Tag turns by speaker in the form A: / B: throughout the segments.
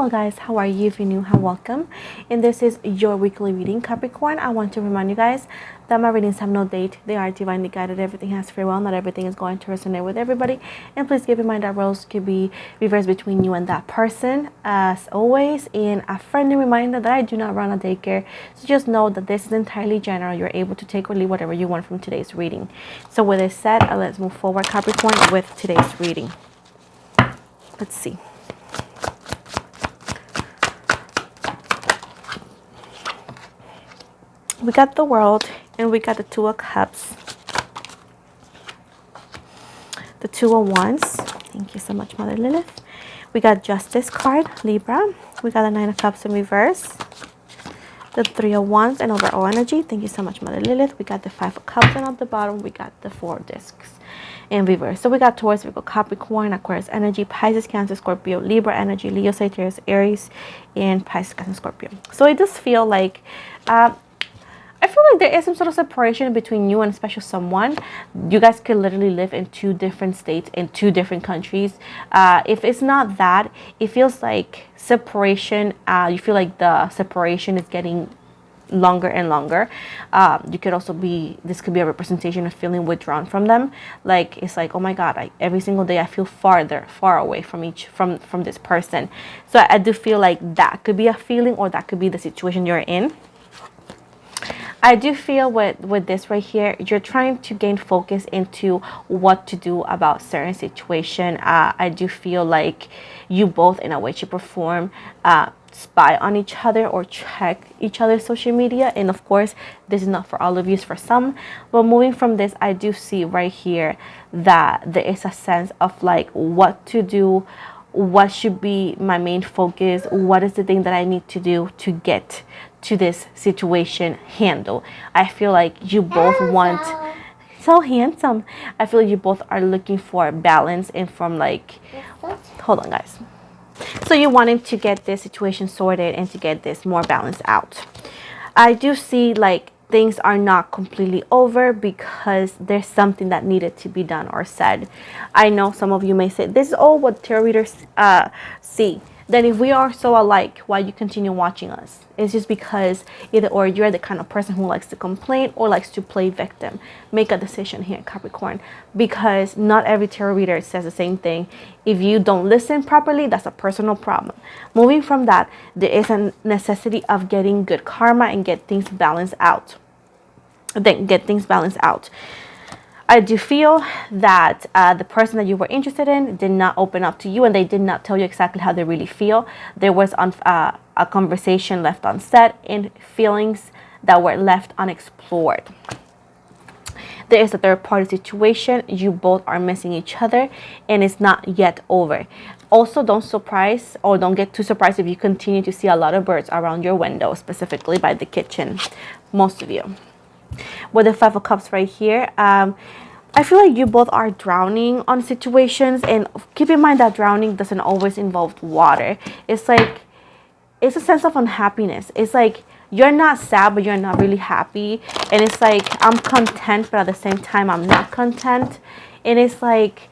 A: Hello guys, how are you? If you're new, welcome. And this is your weekly reading, Capricorn. I want to remind you guys that my readings have no date. They are divinely guided. Everything has free will. Not everything is going to resonate with everybody. And please keep in mind that roles could be reversed between you and that person, as always. And a friendly reminder that I do not run a daycare. So just know that this is entirely general. You're able to take or leave whatever you want from today's reading. So with this said, let's move forward, Capricorn, with today's reading. Let's see. We got the World, and we got the Two of Cups, the Two of Wands. Thank you so much, Mother Lilith. We got Justice card, Libra. We got the Nine of Cups in reverse, the Three of Wands, and overall energy. Thank you so much, Mother Lilith. We got the Five of Cups, and at the bottom, we got the Four Discs in reverse. So we got Taurus, Virgo, Capricorn, Aquarius energy, Pisces, Cancer, Scorpio, Libra energy, Leo, Sagittarius, Aries, and Pisces, Cancer, Scorpio. So it does feel like I feel like there is some sort of separation between you and special someone. You guys could literally live in two different states, in two different countries. If it's not that, it feels like separation. You feel like the separation is getting longer and longer. You could also be, this could be a representation of feeling withdrawn from them. Like, it's like, oh my God, every single day I feel far away from this person. So I do feel like that could be a feeling, or that could be the situation you're in. I do feel with this right here, you're trying to gain focus into what to do about certain situation. I do feel like you both, in a way, shape or form, spy on each other or check each other's social media. And of course, this is not for all of you, it's for some. But moving from this, I do see right here that there is a sense of like what to do, what should be my main focus, what is the thing that I need to do to get to this situation handle. I feel like you both want, so handsome. I feel like you both are looking for balance, and from like, hold on guys. So you're wanting to get this situation sorted and to get this more balanced out. I do see like things are not completely over because there's something that needed to be done or said. I know some of you may say, this is all what tarot readers see. Then if we are so alike, why you continue watching us? It's just because either or you're the kind of person who likes to complain or likes to play victim. Make a decision here, Capricorn, because not every tarot reader says the same thing. If you don't listen properly, that's a personal problem. Moving from that, there is a necessity of getting good karma and get things balanced out. I do feel that the person that you were interested in did not open up to you, and they did not tell you exactly how they really feel. There was a conversation left unsaid and feelings that were left unexplored. There is a third-party situation. You both are missing each other, and it's not yet over. Also, don't get too surprised if you continue to see a lot of birds around your window, specifically by the kitchen, most of you. With the Five of Cups right here, I feel like you both are drowning on situations, and keep in mind that drowning doesn't always involve water. It's like, it's a sense of unhappiness. It's like you're not sad, but you're not really happy. And it's like, I'm content, but at the same time, I'm not content. And it's like,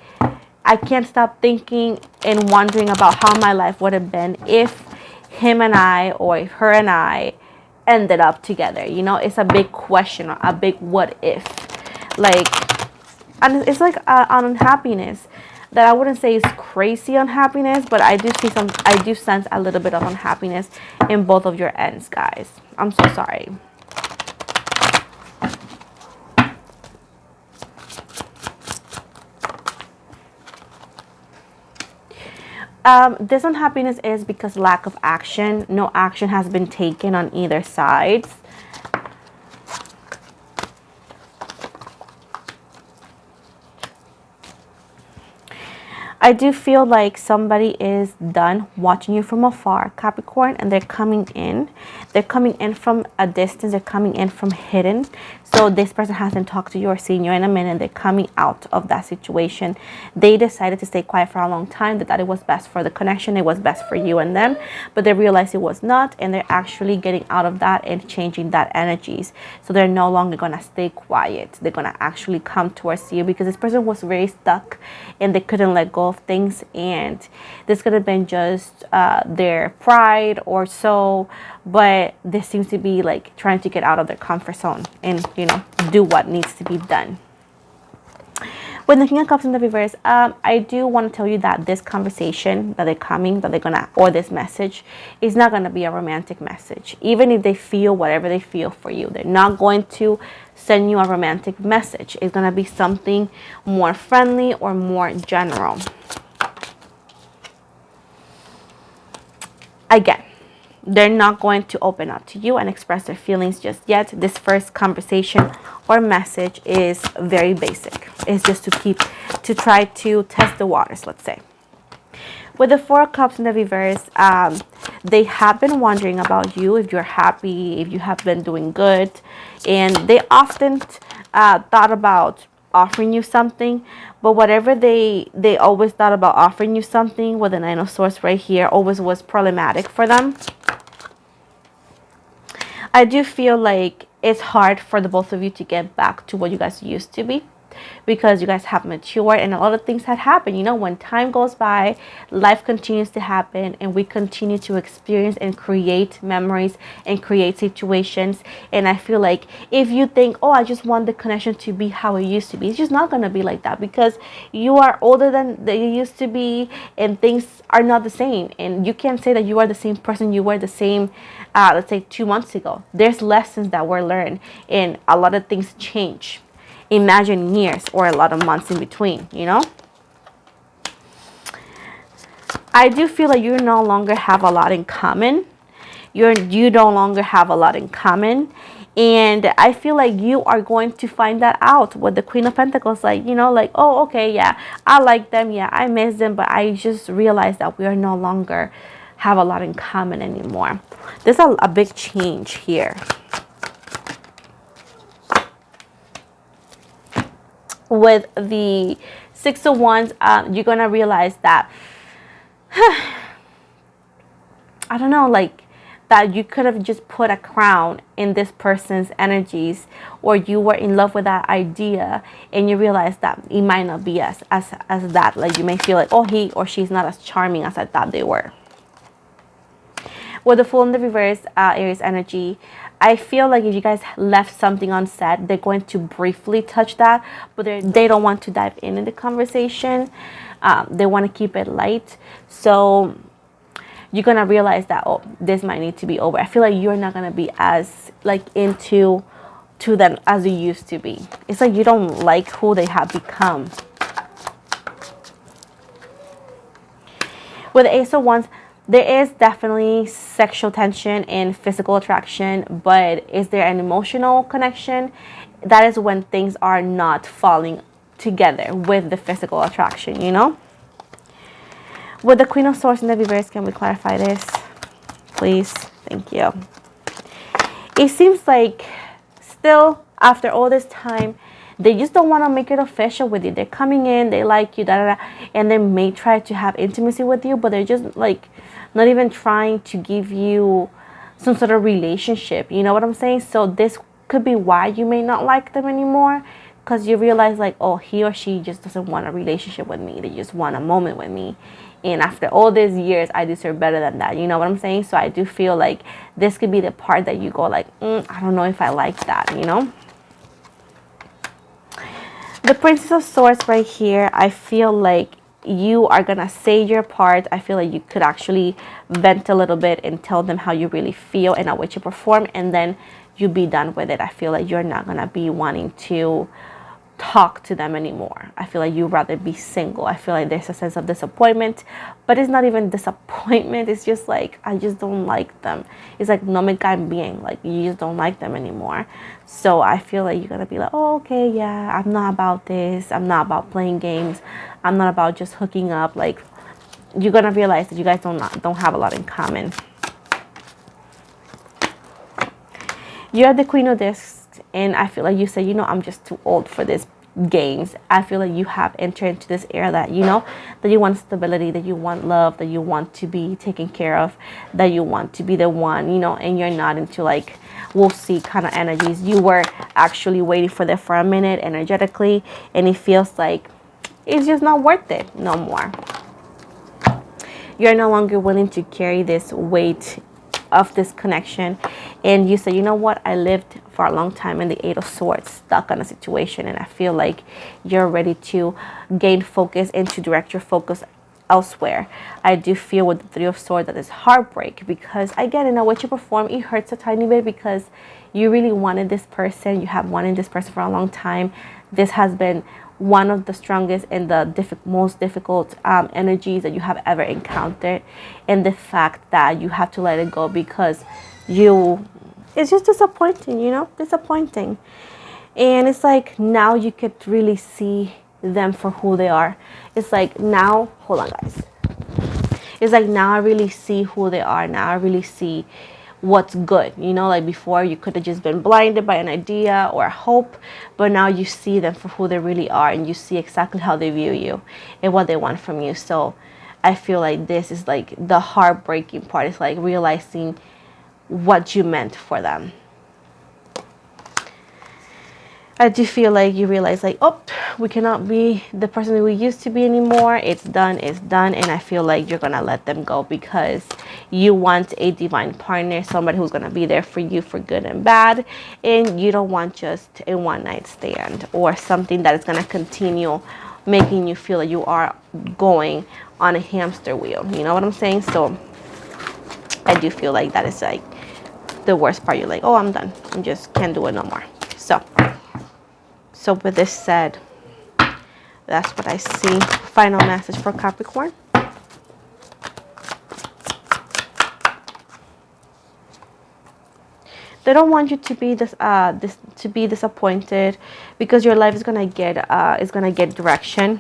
A: I can't stop thinking and wondering about how my life would have been if him and I, or if her and I ended up together. You know, it's a big question, a big what if. Like, and it's like an unhappiness that I wouldn't say is crazy unhappiness, but I do sense a little bit of unhappiness in both of your ends, guys. I'm so sorry. This unhappiness is because lack of action. No action has been taken on either side. I do feel like somebody is done watching you from afar, Capricorn, and they're coming in. They're coming in from a distance. They're coming in from hidden. So this person hasn't talked to you or seen you in a minute. They're coming out of that situation. They decided to stay quiet for a long time. They thought it was best for the connection. It was best for you and them. But they realized it was not. And they're actually getting out of that and changing that energies. So they're no longer going to stay quiet. They're going to actually come towards you because this person was very stuck and they couldn't let go of things, and this could have been just their pride or so, but this seems to be like trying to get out of their comfort zone and, you know, do what needs to be done. With the King of Cups in the reverse, I do want to tell you that this conversation that they're coming, that they're gonna, or this message, is not gonna be a romantic message. Even if they feel whatever they feel for you, they're not going to send you a romantic message. It's gonna be something more friendly or more general. Again, they're not going to open up to you and express their feelings just yet. This first conversation or message is very basic. It's just to try to test the waters, let's say. With the Four of Cups in the reverse, they have been wondering about you, if you're happy, if you have been doing good. And they often thought about offering you something, but whatever they always thought about offering you something, with the Nine of Swords right here, always was problematic for them. I do feel like it's hard for the both of you to get back to what you guys used to be, because you guys have matured and a lot of things had happened. You know, when time goes by, life continues to happen, and we continue to experience and create memories and create situations. And I feel like if you think, oh, I just want the connection to be how it used to be, it's just not going to be like that, because you are older than you used to be, and things are not the same. And you can't say that you are the same person you were the same, let's say 2 months ago. There's lessons that were learned, and a lot of things change. Imagine years or a lot of months in between, you know. I do feel like you no longer have a lot in common. You no longer have a lot in common, and I feel like you are going to find that out with the Queen of Pentacles. Like, you know, like, oh, okay, yeah, I like them, yeah, I miss them, but I just realized that we are no longer have a lot in common anymore. There's a big change here. With the Six of Wands, you're going to realize that, I don't know, like, that you could have just put a crown in this person's energies, or you were in love with that idea, and you realize that it might not be as that. Like, you may feel like, oh, he or she's not as charming as I thought they were. With the Fool in the reverse, Aries energy, I feel like if you guys left something unsaid, they're going to briefly touch that, but they don't want to dive in the conversation. They want to keep it light. So you're going to realize that, oh, this might need to be over. I feel like you're not going to be as, like, into them as you used to be. It's like you don't like who they have become. With the Ace of Wands, there is definitely sexual tension and physical attraction, but is there an emotional connection? That is when things are not falling together with the physical attraction, you know? With the Queen of Swords in the reverse, can we clarify this, please? Thank you. It seems like still, after all this time, they just don't want to make it official with you. They're coming in, they like you, and they may try to have intimacy with you, but they're just, like, not even trying to give you some sort of relationship. You know what I'm saying? So this could be why you may not like them anymore, because you realize, like, oh, he or she just doesn't want a relationship with me. They just want a moment with me. And after all these years, I deserve better than that. You know what I'm saying? So I do feel like this could be the part that you go like, I don't know if I like that, you know? The Princess of Swords right here, I feel like you are going to say your part. I feel like you could actually vent a little bit and tell them how you really feel and how what you perform, and then you be done with it. I feel like you're not going to be wanting to talk to them anymore. I feel like you'd rather be single. I feel like there's a sense of disappointment, but it's not even disappointment. It's just like, I just don't like them. It's like, no me caen bien. Like, you just don't like them anymore. So I feel like you're going to be like, oh, okay, yeah, I'm not about this. I'm not about playing games. I'm not about just hooking up. Like, you're going to realize that you guys don't have a lot in common. You're the Queen of Discs. And I feel like you say, you know, I'm just too old for this games. I feel like you have entered into this era that, you know, that you want stability, that you want love, that you want to be taken care of, that you want to be the one, you know, and you're not into like, we'll see kind of energies. You were actually waiting for that for a minute energetically, and it feels like it's just not worth it no more. You're no longer willing to carry this weight of this connection, and you say, you know what, I lived for a long time in the Eight of Swords, stuck on a situation, and I feel like you're ready to gain focus and to direct your focus elsewhere. I do feel with the Three of Swords that is heartbreak, because again, in what you perform, it hurts a tiny bit because you really wanted this person. You have wanted this person for a long time. This has been one of the strongest and the most difficult energies that you have ever encountered, and the fact that you have to let it go because it's just disappointing, disappointing. And it's like now you could really see them for who they are. It's like now, hold on guys, it's like now I really see who they are. Now I really see what's good, like before you could have just been blinded by an idea or a hope, but now you see them for who they really are, and you see exactly how they view you and what they want from you. So I feel like this is like the heartbreaking part. It's like realizing what you meant for them. I do feel like you realize like, oh, we cannot be the person that we used to be anymore. It's done, and I feel like you're gonna let them go because you want a divine partner, somebody who's gonna be there for you for good and bad, and you don't want just a one-night stand or something that is gonna continue making you feel like you are going on a hamster wheel. You know what I'm saying? So I do feel like that is like the worst part. You're like, oh, I'm done. I just can't do it no more. So with this said, that's what I see. Final message for Capricorn. They don't want you to be disappointed, because your life is gonna get direction.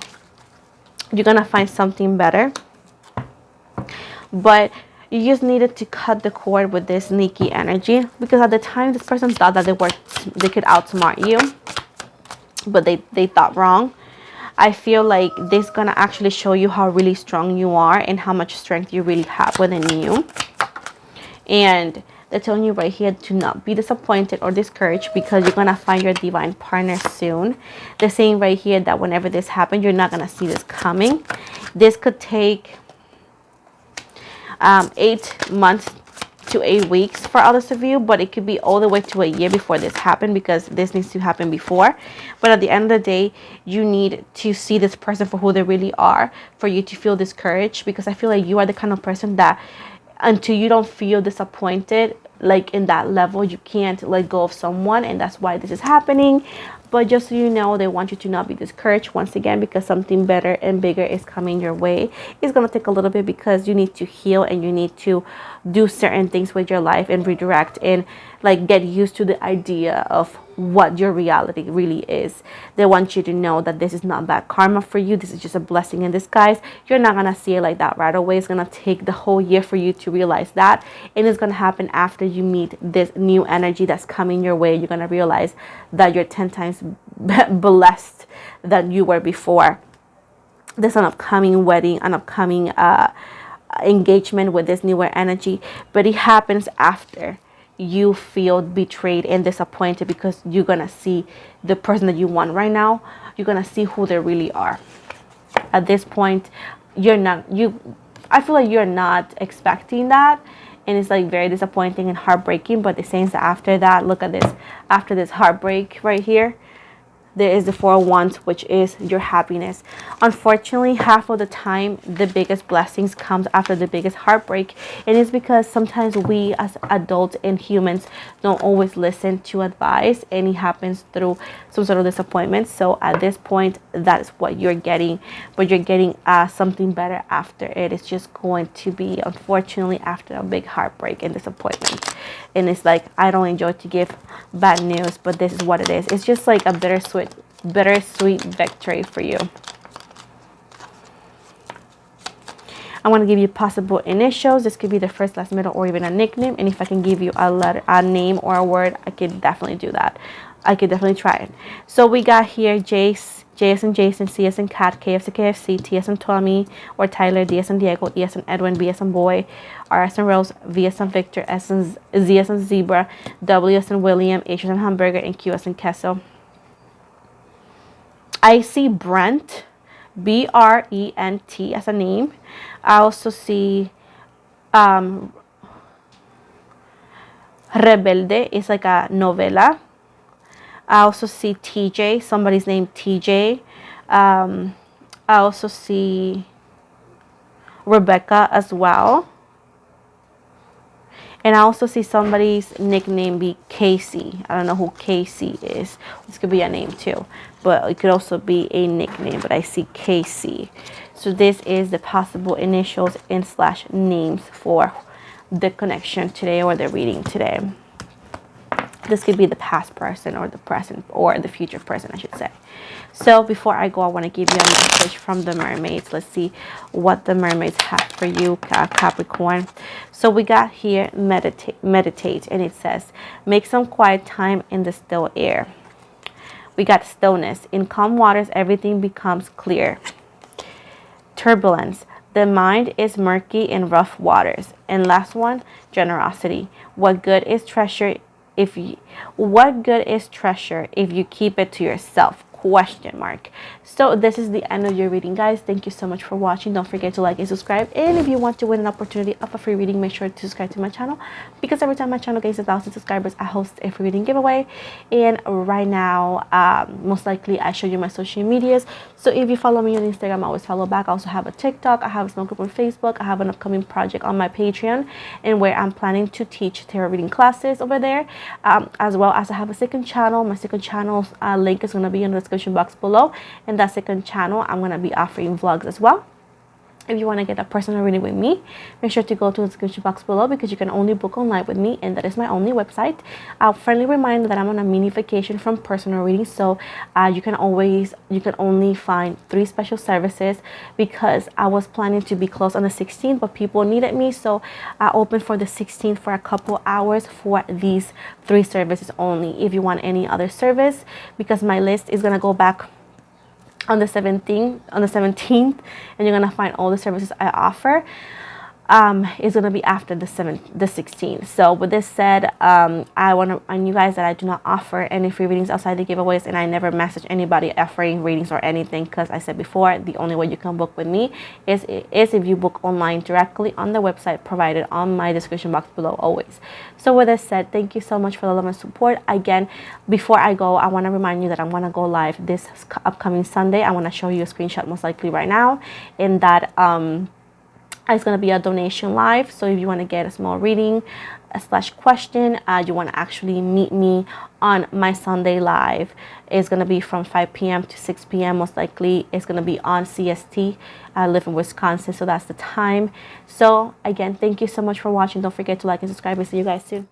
A: You're gonna find something better, but you just needed to cut the cord with this sneaky energy, because at the time this person thought that they could outsmart you, but they thought wrong. I feel like this is gonna actually show you how really strong you are and how much strength you really have within you. And they're telling you right here to not be disappointed or discouraged, because you're gonna find your divine partner soon. They're saying right here that whenever this happens, you're not gonna see this coming. This could take 8 months to 8 weeks for others of you, but it could be all the way to a year before this happened, because this needs to happen before. But at the end of the day, you need to see this person for who they really are for you to feel discouraged, because I feel like you are the kind of person that until you don't feel disappointed, like in that level, you can't let go of someone, and that's why this is happening. But just so you know, they want you to not be discouraged once again, because something better and bigger is coming your way. It's going to take a little bit, because you need to heal and you need to do certain things with your life and redirect and like get used to the idea of what your reality really is. They want you to know that this is not bad karma for you. This is just a blessing in disguise. You're not going to see it like that right away. It's going to take the whole year for you to realize that. And it's going to happen after you meet this new energy that's coming your way. You're going to realize that you're 10 times blessed than you were before. There's an upcoming wedding, an upcoming engagement with this newer energy, but it happens after you feel betrayed and disappointed, because you're gonna see the person that you want right now. You're gonna see who they really are. At this point, I feel like you're not expecting that, and it's like very disappointing and heartbreaking. But the saying that after that, look at this, after this heartbreak right here, there is the Four of Wands, which is your happiness. Unfortunately, half of the time, the biggest blessings comes after the biggest heartbreak. And it's because sometimes we as adults and humans don't always listen to advice, and it happens through some sort of disappointment. So at this point, that's what you're getting, but you're getting something better after it. It's just going to be, unfortunately, after a big heartbreak and disappointment. And it's like, I don't enjoy to give bad news, but this is what it is. It's just like a bittersweet victory for you. I want to give you possible initials. This could be the first, last, middle, or even a nickname. And if I can give you a letter, a name, or a word, I could definitely do that. I could definitely try it. So we got here Jace, J as in Jason, C as in Cat, K as in KFC, T as in Tommy or Tyler, D as in Diego, E as in Edwin, B as in Boy, R as in Rose, V as in Victor, S as in Z as in Zebra, W as in William, H as in Hamburger, and Q as in Queso. I see Brent Brent as a name. I also see Rebelde is like a novela. I also see TJ, somebody's name TJ. I also see Rebecca as well. And I also see somebody's nickname be Casey. I don't know who Casey is. This could be a name too, but it could also be a nickname, but I see Casey. So this is the possible initials and slash names for the connection today, or the reading today. This could be the past person or the present or the future person, I should say. So before I go, I want to give you a message from the mermaids. Let's see what the mermaids have for you, Capricorn. So we got here meditate, and it says make some quiet time in the still air. We got stillness. In calm waters, everything becomes clear. Turbulence. The mind is murky in rough waters. And last one, generosity. What good is treasure if you keep it to yourself? Question mark. So this is the end of your reading, guys. Thank you so much for watching. Don't forget to like and subscribe, and if you want to win an opportunity of a free reading, make sure to subscribe to my channel, because every time my channel gains 1,000 subscribers, I host a free reading giveaway. And right now, most likely I show you my social medias. So if you follow me on Instagram, I always follow back. I also have a TikTok, I have a small group on Facebook, I have an upcoming project on my Patreon, and where I'm planning to teach tarot reading classes over there, as well as I have a second channel. My second channel's link is going to be in the description box below, and that second channel I'm going to be offering vlogs as well. If you want to get a personal reading with me, make sure to go to the description box below, because you can only book online with me, and that is my only website. I'll friendly remind that I'm on a mini vacation from personal reading, so you can only find 3 special services, because I was planning to be closed on the 16th, but people needed me, so I opened for the 16th for a couple hours for these 3 services only. If you want any other service, because my list is gonna go back on the 17th, and you're gonna find all the services I offer. Is gonna be after the 16th. So with this said, I want to remind you guys that I do not offer any free readings outside the giveaways, and I never message anybody offering readings or anything, because I said before, the only way you can book with me is if you book online directly on the website provided on my description box below, always. So with this said, thank you so much for the love and support. Again, before I go, I want to remind you that I'm gonna go live this upcoming Sunday. I want to show you a screenshot most likely right now, in that it's going to be a donation live. So if you want to get a small reading / question, you want to actually meet me on my Sunday live. It's going to be from 5 p.m. to 6 p.m. most likely. It's going to be on CST. I live in Wisconsin, so that's the time. So again, thank you so much for watching. Don't forget to like and subscribe. I'll see you guys soon.